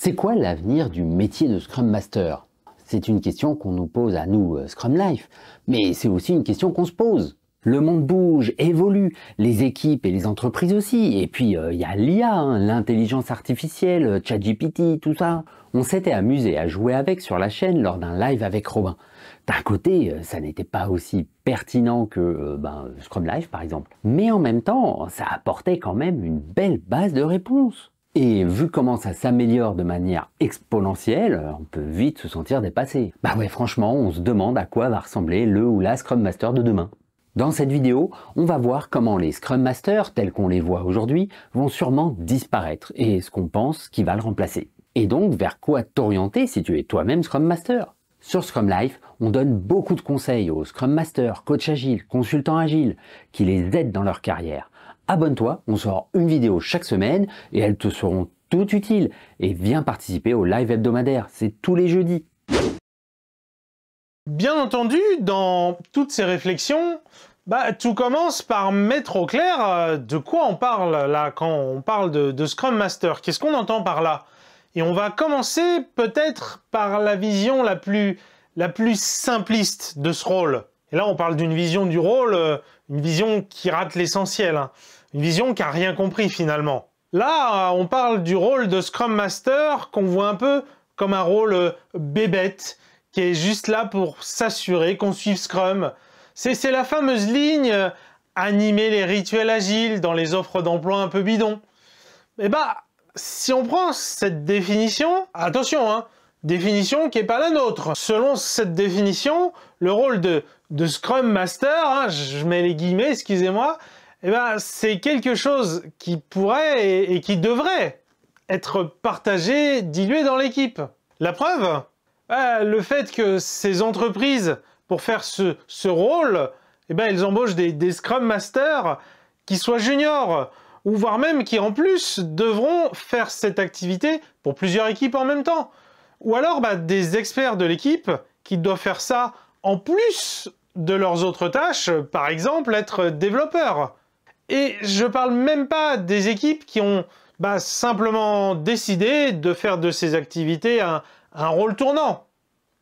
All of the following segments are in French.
C'est quoi l'avenir du métier de Scrum Master? C'est une question qu'on nous pose à nous, Scrum Life, mais c'est aussi une question qu'on se pose. Le monde bouge, évolue, les équipes et les entreprises aussi, et puis il y a l'IA, l'intelligence artificielle, ChatGPT, tout ça. On s'était amusé à jouer avec sur la chaîne lors d'un live avec Robin. D'un côté, ça n'était pas aussi pertinent que Scrum Life par exemple, mais en même temps, ça apportait quand même une belle base de réponses. Et vu comment ça s'améliore de manière exponentielle, on peut vite se sentir dépassé. Bah ouais, franchement, on se demande à quoi va ressembler le ou la Scrum Master de demain. Dans cette vidéo, on va voir comment les Scrum Masters, tels qu'on les voit aujourd'hui, vont sûrement disparaître et ce qu'on pense qui va le remplacer. Et donc, vers quoi t'orienter si tu es toi-même Scrum Master? Sur Scrum Life, on donne beaucoup de conseils aux Scrum Masters, coachs agiles, consultants agiles, qui les aident dans leur carrière. Abonne-toi, on sort une vidéo chaque semaine et elles te seront toutes utiles. Et viens participer au live hebdomadaire, c'est tous les jeudis. Bien entendu, dans toutes ces réflexions, tout commence par mettre au clair de quoi on parle là quand on parle de Scrum Master. Qu'est-ce qu'on entend par là? Et on va commencer peut-être par la vision la plus simpliste de ce rôle. Et là, on parle d'une vision du rôle, une vision qui rate l'essentiel, une vision qui n'a rien compris finalement. Là, on parle du rôle de Scrum Master qu'on voit un peu comme un rôle bébête, qui est juste là pour s'assurer qu'on suive Scrum. C'est la fameuse ligne animer les rituels agiles dans les offres d'emploi un peu bidons. Et si on prend cette définition, attention, définition qui n'est pas la nôtre. Selon cette définition, le rôle de Scrum Master, je mets les guillemets, excusez-moi, c'est quelque chose qui pourrait et qui devrait être partagé, dilué dans l'équipe. La preuve, le fait que ces entreprises, pour faire ce rôle, elles embauchent des Scrum Masters qui soient juniors, ou voire même qui en plus devront faire cette activité pour plusieurs équipes en même temps. Ou alors des experts de l'équipe qui doivent faire ça en plus de leurs autres tâches, par exemple être développeurs. Et je parle même pas des équipes qui ont simplement décidé de faire de ces activités un rôle tournant.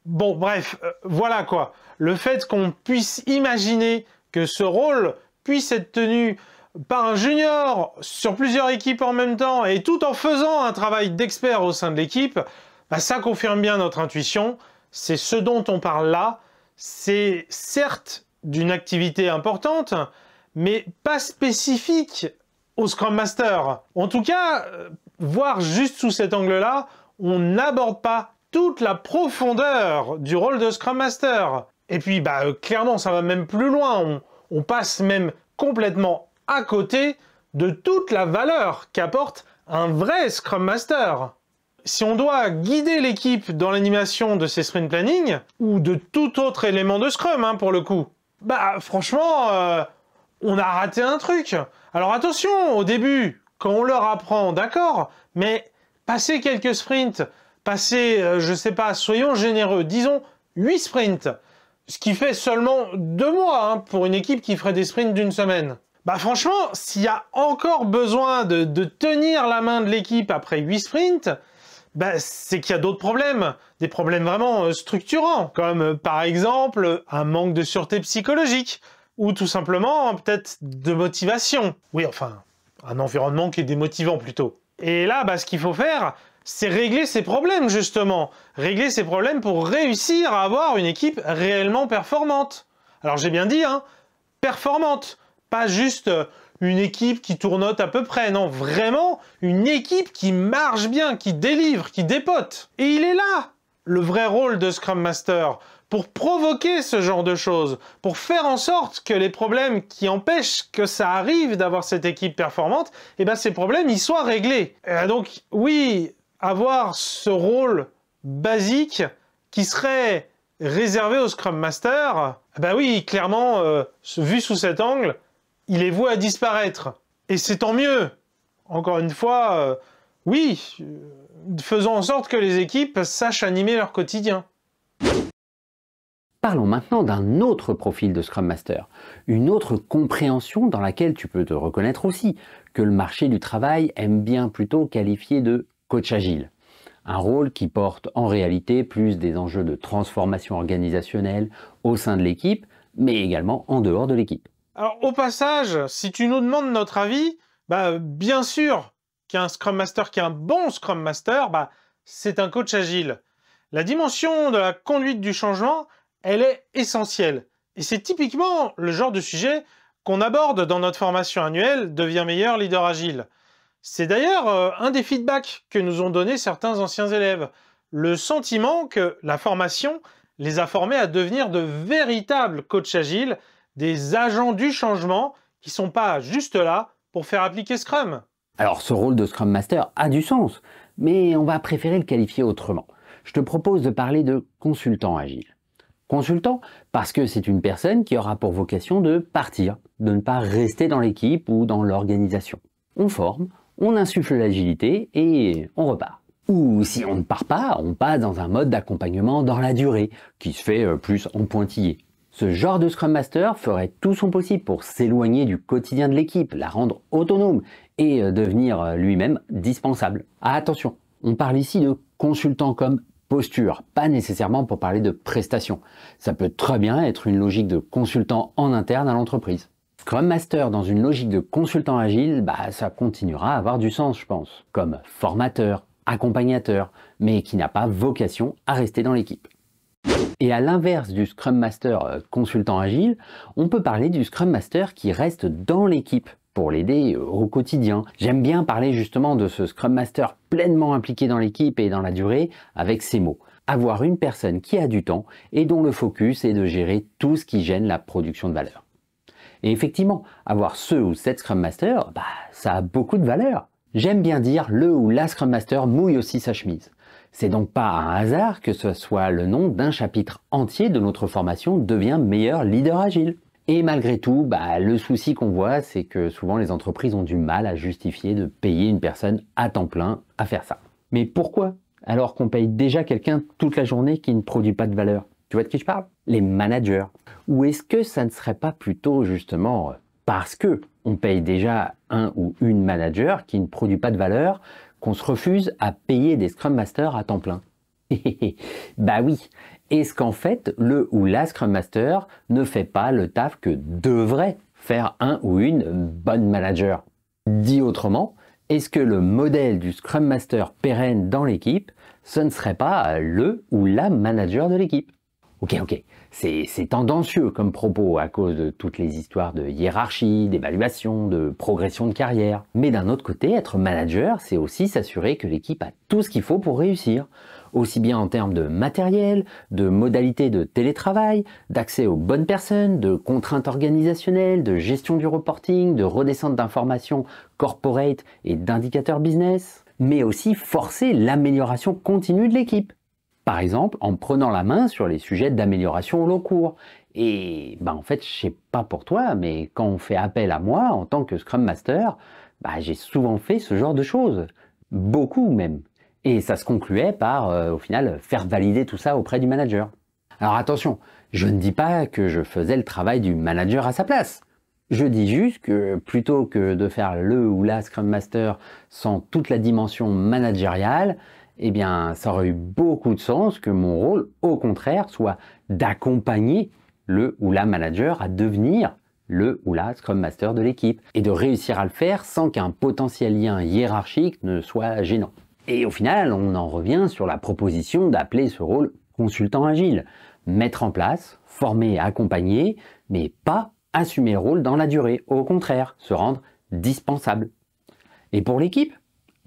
Bon, bref, voilà quoi. Le fait qu'on puisse imaginer que ce rôle puisse être tenu par un junior sur plusieurs équipes en même temps et tout en faisant un travail d'expert au sein de l'équipe, ça confirme bien notre intuition. C'est ce dont on parle là. C'est certes d'une activité importante, mais pas spécifique au Scrum Master. En tout cas, voir juste sous cet angle-là, on n'aborde pas toute la profondeur du rôle de Scrum Master. Et puis, clairement, ça va même plus loin. On passe même complètement à côté de toute la valeur qu'apporte un vrai Scrum Master. Si on doit guider l'équipe dans l'animation de ces sprint planning, ou de tout autre élément de Scrum, pour le coup, franchement, on a raté un truc. Alors attention, au début, quand on leur apprend, d'accord, mais passer quelques sprints, je sais pas, soyons généreux, disons 8 sprints, ce qui fait seulement 2 mois pour une équipe qui ferait des sprints d'une semaine. Franchement, s'il y a encore besoin de tenir la main de l'équipe après 8 sprints, c'est qu'il y a d'autres problèmes, des problèmes vraiment structurants, comme par exemple un manque de sûreté psychologique, ou tout simplement peut-être de motivation. Oui, enfin, un environnement qui est démotivant plutôt. Et là, ce qu'il faut faire, c'est régler ces problèmes justement. Régler ces problèmes pour réussir à avoir une équipe réellement performante. Alors j'ai bien dit, performante. Pas juste une équipe qui tournote à peu près, non, vraiment une équipe qui marche bien, qui délivre, qui dépote. Et il est là, le vrai rôle de Scrum Master, pour provoquer ce genre de choses, pour faire en sorte que les problèmes qui empêchent que ça arrive d'avoir cette équipe performante, ces problèmes, ils soient réglés. Donc oui, avoir ce rôle basique qui serait réservé au Scrum Master, oui, clairement, vu sous cet angle, il est voué à disparaître. Et c'est tant mieux. Encore une fois, oui, faisons en sorte que les équipes sachent animer leur quotidien. Parlons maintenant d'un autre profil de Scrum Master, une autre compréhension dans laquelle tu peux te reconnaître aussi, que le marché du travail aime bien plutôt qualifier de coach agile. Un rôle qui porte en réalité plus des enjeux de transformation organisationnelle au sein de l'équipe, mais également en dehors de l'équipe. Alors au passage, si tu nous demandes notre avis, bien sûr qu'un Scrum Master, qu'un bon Scrum Master, c'est un coach agile. La dimension de la conduite du changement, elle est essentielle. Et c'est typiquement le genre de sujet qu'on aborde dans notre formation annuelle « Deviens meilleur leader agile ». C'est d'ailleurs un des feedbacks que nous ont donné certains anciens élèves. Le sentiment que la formation les a formés à devenir de véritables coachs agiles, des agents du changement qui ne sont pas juste là pour faire appliquer Scrum. Alors ce rôle de Scrum Master a du sens, mais on va préférer le qualifier autrement. Je te propose de parler de consultant agile. Consultant parce que c'est une personne qui aura pour vocation de partir, de ne pas rester dans l'équipe ou dans l'organisation. On forme, on insuffle l'agilité et on repart. Ou si on ne part pas, on passe dans un mode d'accompagnement dans la durée, qui se fait plus en pointillé. Ce genre de Scrum Master ferait tout son possible pour s'éloigner du quotidien de l'équipe, la rendre autonome et devenir lui-même dispensable. Ah, attention, on parle ici de consultant comme posture, pas nécessairement pour parler de prestation. Ça peut très bien être une logique de consultant en interne à l'entreprise. Scrum Master dans une logique de consultant agile, ça continuera à avoir du sens, je pense, comme formateur, accompagnateur, mais qui n'a pas vocation à rester dans l'équipe. Et à l'inverse du Scrum Master consultant agile, on peut parler du Scrum Master qui reste dans l'équipe pour l'aider au quotidien. J'aime bien parler justement de ce Scrum Master pleinement impliqué dans l'équipe et dans la durée avec ces mots. Avoir une personne qui a du temps et dont le focus est de gérer tout ce qui gêne la production de valeur. Et effectivement, avoir ce ou cette Scrum Master, ça a beaucoup de valeur. J'aime bien dire le ou la Scrum Master mouille aussi sa chemise. C'est donc pas un hasard que ce soit le nom d'un chapitre entier de notre formation Devient meilleur leader agile. Et malgré tout, le souci qu'on voit, c'est que souvent les entreprises ont du mal à justifier de payer une personne à temps plein à faire ça. Mais pourquoi? Alors qu'on paye déjà quelqu'un toute la journée qui ne produit pas de valeur. Tu vois de qui je parle? Les managers. Ou est-ce que ça ne serait pas plutôt justement parce que on paye déjà un ou une manager qui ne produit pas de valeur qu'on se refuse à payer des Scrum Masters à temps plein? Oui. Est-ce qu'en fait, le ou la Scrum Master ne fait pas le taf que devrait faire un ou une bonne manager? Dit autrement, est-ce que le modèle du Scrum Master pérenne dans l'équipe, ce ne serait pas le ou la manager de l'équipe? Ok, c'est tendancieux comme propos à cause de toutes les histoires de hiérarchie, d'évaluation, de progression de carrière. Mais d'un autre côté, être manager, c'est aussi s'assurer que l'équipe a tout ce qu'il faut pour réussir. Aussi bien en termes de matériel, de modalités de télétravail, d'accès aux bonnes personnes, de contraintes organisationnelles, de gestion du reporting, de redescente d'informations corporate et d'indicateurs business, mais aussi forcer l'amélioration continue de l'équipe. Par exemple, en prenant la main sur les sujets d'amélioration au long cours. Et en fait, je sais pas pour toi, mais quand on fait appel à moi en tant que Scrum Master, j'ai souvent fait ce genre de choses. Beaucoup même. Et ça se concluait par, au final, faire valider tout ça auprès du manager. Alors attention, je ne dis pas que je faisais le travail du manager à sa place. Je dis juste que plutôt que de faire le ou la Scrum Master sans toute la dimension managériale, ça aurait eu beaucoup de sens que mon rôle, au contraire, soit d'accompagner le ou la manager à devenir le ou la Scrum Master de l'équipe et de réussir à le faire sans qu'un potentiel lien hiérarchique ne soit gênant. Et au final, on en revient sur la proposition d'appeler ce rôle consultant agile. Mettre en place, former, accompagner, mais pas assumer le rôle dans la durée. Au contraire, se rendre dispensable. Et pour l'équipe,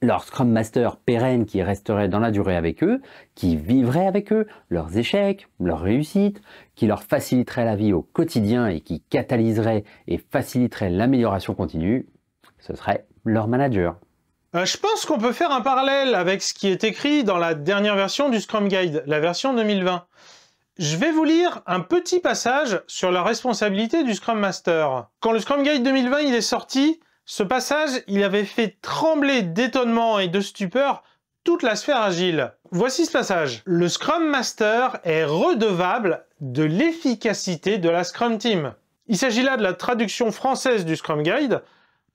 leur Scrum Master pérenne qui resterait dans la durée avec eux, qui vivrait avec eux leurs échecs, leurs réussites, qui leur faciliterait la vie au quotidien et qui catalyserait et faciliterait l'amélioration continue, ce serait leur manager. Je pense qu'on peut faire un parallèle avec ce qui est écrit dans la dernière version du Scrum Guide, la version 2020. Je vais vous lire un petit passage sur la responsabilité du Scrum Master. Quand le Scrum Guide 2020 il est sorti, ce passage, il avait fait trembler d'étonnement et de stupeur toute la sphère agile. Voici ce passage. Le Scrum Master est redevable de l'efficacité de la Scrum Team. Il s'agit là de la traduction française du Scrum Guide.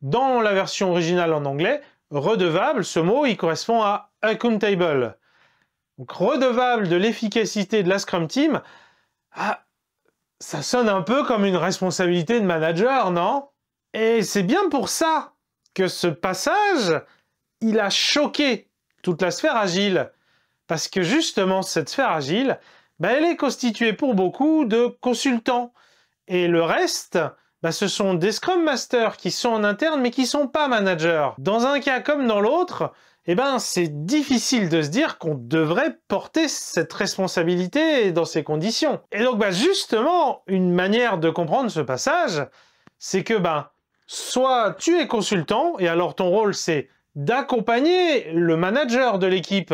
Dans la version originale en anglais, redevable, ce mot, il correspond à accountable. donc redevable de l'efficacité de la Scrum Team, ah, ça sonne un peu comme une responsabilité de manager, non? Et c'est bien pour ça que ce passage, il a choqué toute la sphère agile. Parce que justement, cette sphère agile, elle est constituée pour beaucoup de consultants. Et le reste, ce sont des Scrum Masters qui sont en interne, mais qui ne sont pas managers. Dans un cas comme dans l'autre, c'est difficile de se dire qu'on devrait porter cette responsabilité dans ces conditions. Et donc, justement, une manière de comprendre ce passage, c'est que, soit tu es consultant, et alors ton rôle, c'est d'accompagner le manager de l'équipe,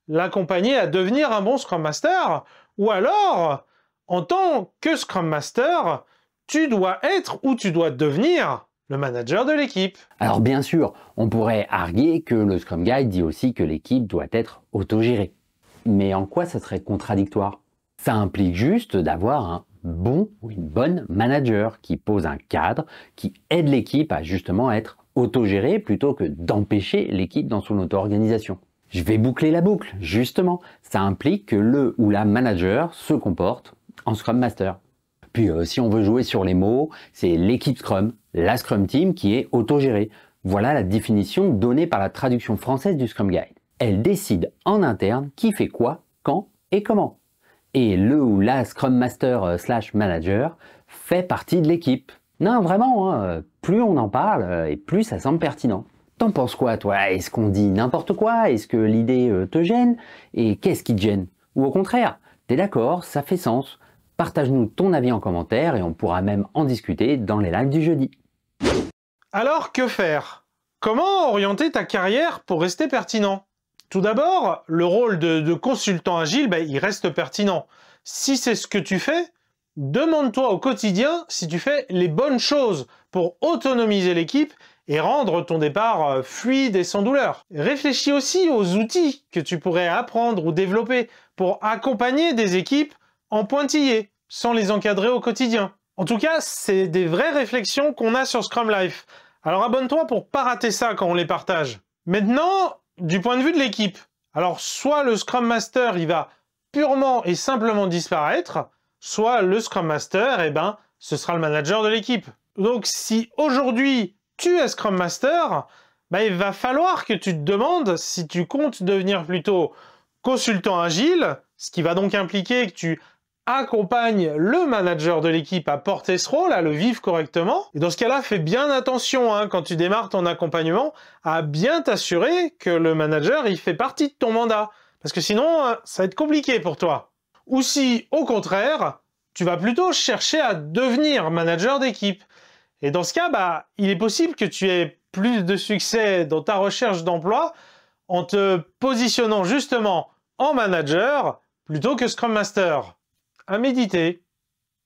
l'accompagner à devenir un bon Scrum Master, ou alors, en tant que Scrum Master, tu dois être ou tu dois devenir le manager de l'équipe. Alors bien sûr, on pourrait arguer que le Scrum Guide dit aussi que l'équipe doit être autogérée. Mais en quoi ça serait contradictoire? Ça implique juste d'avoir un bon ou une bonne manager qui pose un cadre, qui aide l'équipe à justement être autogérée plutôt que d'empêcher l'équipe dans son auto-organisation. Je vais boucler la boucle, justement. Ça implique que le ou la manager se comporte en Scrum Master. Puis si on veut jouer sur les mots, c'est l'équipe Scrum, la Scrum Team qui est autogérée. Voilà la définition donnée par la traduction française du Scrum Guide. Elle décide en interne qui fait quoi, quand et comment. Et le ou la Scrum Master / Manager fait partie de l'équipe. Non, vraiment, hein, plus on en parle et plus ça semble pertinent. T'en penses quoi, toi? Est-ce qu'on dit n'importe quoi? Est-ce que l'idée te gêne? Et qu'est-ce qui te gêne? Ou au contraire, t'es d'accord, ça fait sens? Partage-nous ton avis en commentaire et on pourra même en discuter dans les lives du jeudi. Alors, que faire? Comment orienter ta carrière pour rester pertinent? Tout d'abord, le rôle de consultant agile, il reste pertinent. Si c'est ce que tu fais, demande-toi au quotidien si tu fais les bonnes choses pour autonomiser l'équipe et rendre ton départ fluide et sans douleur. Réfléchis aussi aux outils que tu pourrais apprendre ou développer pour accompagner des équipes en pointillé, sans les encadrer au quotidien. En tout cas, c'est des vraies réflexions qu'on a sur Scrum Life. Alors abonne-toi pour pas rater ça quand on les partage. Maintenant, du point de vue de l'équipe, alors soit le Scrum Master, il va purement et simplement disparaître, soit le Scrum Master, ce sera le manager de l'équipe. Donc si aujourd'hui, tu es Scrum Master, il va falloir que tu te demandes si tu comptes devenir plutôt consultant agile, ce qui va donc impliquer que tu accompagnes le manager de l'équipe à porter ce rôle, à le vivre correctement. Et dans ce cas-là, fais bien attention, quand tu démarres ton accompagnement, à bien t'assurer que le manager, il fait partie de ton mandat. Parce que sinon, ça va être compliqué pour toi. Ou si, au contraire, tu vas plutôt chercher à devenir manager d'équipe. Et dans ce cas, il est possible que tu aies plus de succès dans ta recherche d'emploi en te positionnant justement en manager plutôt que Scrum Master. À méditer.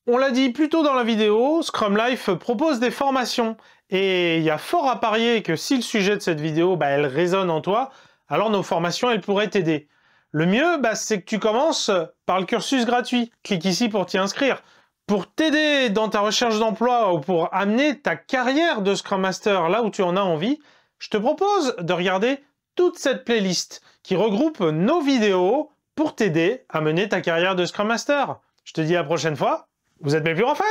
On l'a dit plus tôt dans la vidéo, Scrum Life propose des formations. Et il y a fort à parier que si le sujet de cette vidéo, elle résonne en toi, alors nos formations, elles pourraient t'aider. Le mieux, c'est que tu commences par le cursus gratuit. Clique ici pour t'y inscrire. Pour t'aider dans ta recherche d'emploi ou pour amener ta carrière de Scrum Master là où tu en as envie, je te propose de regarder toute cette playlist qui regroupe nos vidéos pour t'aider à mener ta carrière de Scrum Master. Je te dis à la prochaine fois. Vous êtes mes plus grands fans!